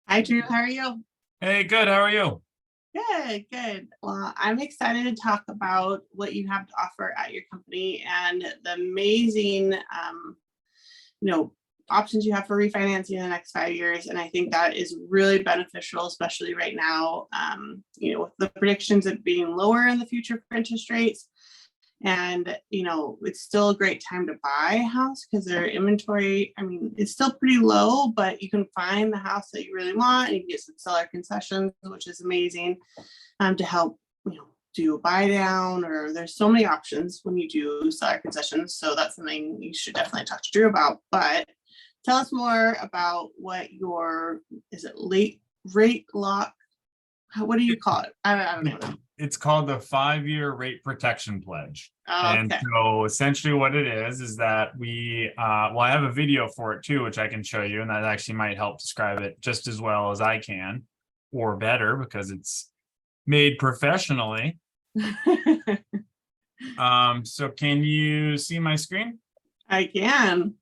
Hi, Drew. How are you? Hey, good. How are you? Good, good. Well, I'm excited to talk about what you have to offer at your company and the amazing, you know, options you have for refinancing in the next 5 years. And I think that is really beneficial, especially right now, with the predictions of being lower in the future for interest rates. And, it's still a great time to buy a house because their inventory, it's still pretty low, but you can find the house that you really want and you can get some seller concessions, which is amazing, to help, do a buy down, or there's so many options when you do seller concessions. So that's something you should definitely talk to Drew about. But tell us more about what is it late rate lock? What do you call it? I don't know. It's called the 5-year rate protection pledge. Oh, And okay. so essentially what it is that I have a video for it too, which I can show you, and that actually might help describe it just as well as I can, or better, because it's made professionally. So can you see my screen? I can.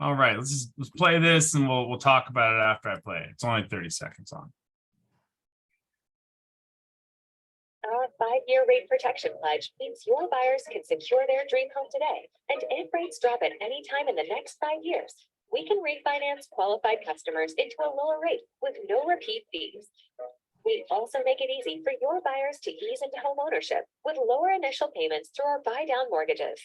All right, let's play this and we'll talk about it after I play it. It's only 30 seconds on. Our 5-year rate protection pledge means your buyers can secure their dream home today. And if rates drop at any time in the next 5 years, we can refinance qualified customers into a lower rate with no repeat fees. We also make it easy for your buyers to ease into home ownership with lower initial payments through our buy down mortgages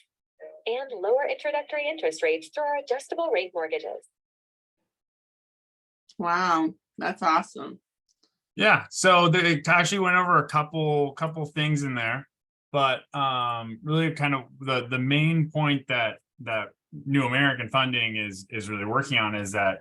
and lower introductory interest rates through our adjustable rate mortgages. Wow, that's awesome. Yeah, so they actually went over a couple things in there, but really kind of the main point that New American Funding is really working on is that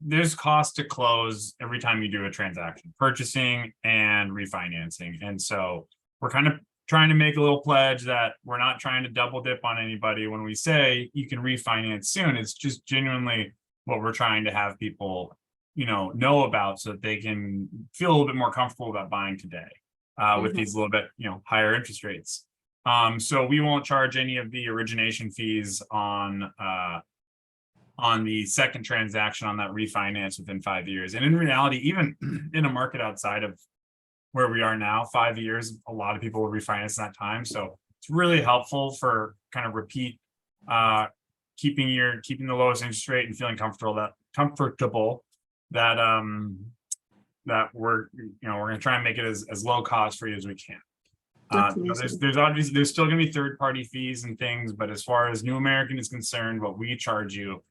there's cost to close every time you do a transaction, purchasing and refinancing, and so we're kind of trying to make a little pledge that we're not trying to double dip on anybody when we say you can refinance soon. It's just genuinely what we're trying to have people know about, so that they can feel a little bit more comfortable about buying today with these little bit higher interest rates. So we won't charge any of the origination fees on the second transaction on that refinance within 5 years. And in reality, even in a market outside of where we are now, 5 years, a lot of people will refinance in that time. So it's really helpful for kind of repeat keeping the lowest interest rate and feeling comfortable that we're going to try and make it as low cost for you as we can. There's obviously still going to be third-party fees and things, but as far as New American is concerned, what we charge you,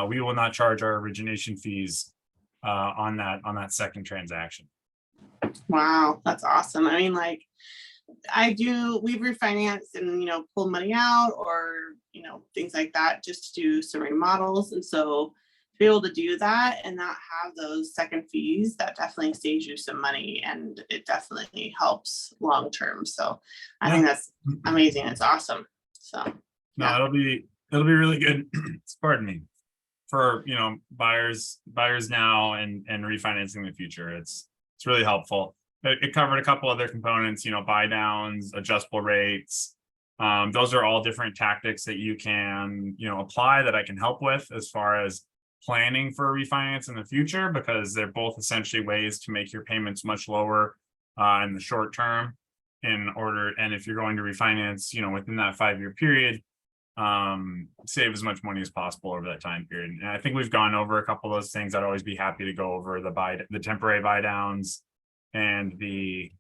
we will not charge our origination fees on that second transaction. Wow, that's awesome. We've refinanced and pulled money out, or things like that, just to do some remodels. And so to be able to do that and not have those second fees, that definitely saves you some money, and it definitely helps long term. So I think that's amazing. It's awesome. So no, it'll be really good. Pardon me, for buyers now and refinancing in the future. It's really helpful. It covered a couple other components, buy downs, adjustable rates. Those are all different tactics that you can apply that I can help with as far as planning for a refinance in the future, because they're both essentially ways to make your payments much lower in the short term and if you're going to refinance within that 5-year period, save as much money as possible over that time period. And I think we've gone over a couple of those things. I'd always be happy to go over the temporary buy downs and the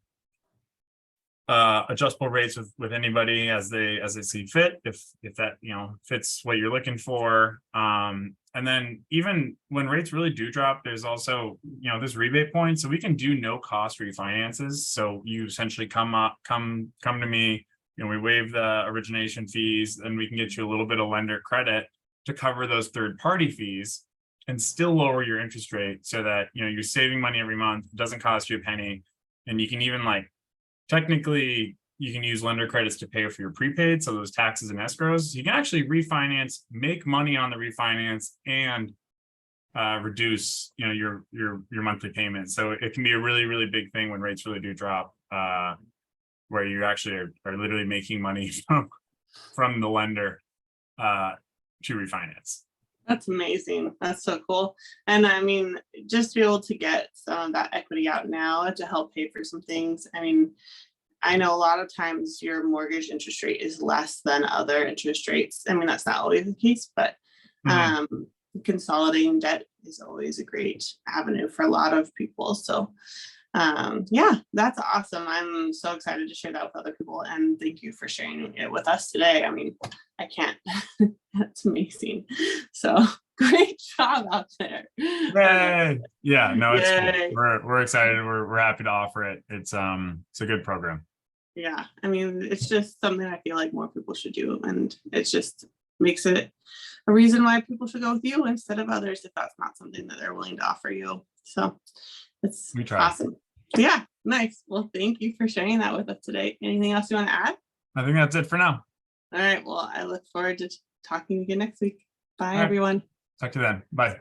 adjustable rates with anybody as they see fit, if that fits what you're looking for. And then even when rates really do drop, there's also this rebate point, so we can do no cost refinances. So you essentially come to me, we waive the origination fees, and we can get you a little bit of lender credit to cover those third-party fees and still lower your interest rate, so that you're saving money every month. It doesn't cost you a penny, and you can even technically you can use lender credits to pay for your prepaid, so those taxes and escrows. You can actually refinance, make money on the refinance, and reduce your monthly payment. So it can be a really, really big thing when rates really do drop, where you actually are literally making money from the lender to refinance. That's amazing. That's so cool. And I mean, just to be able to get some of that equity out now to help pay for some things. I mean, I know a lot of times your mortgage interest rate is less than other interest rates. I mean, that's not always the case, but Mhm. consolidating debt is always a great avenue for a lot of people. So yeah, that's awesome. I'm so excited to share that with other people, and thank you for sharing it with us today. I mean, I can't. That's amazing. So great job out there. Yay. Yeah, no, it's cool. Yay. We're excited. We're happy to offer it. It's a good program. Yeah, I mean, it's just something I feel like more people should do, and it just makes it a reason why people should go with you instead of others if that's not something that they're willing to offer you. So it's We try. awesome. Yeah, nice. Well, thank you for sharing that with us today. Anything else you want to add? I think that's it for now. All right. Well, I look forward to talking again next week. Bye, All right. everyone. Talk to you then. Bye.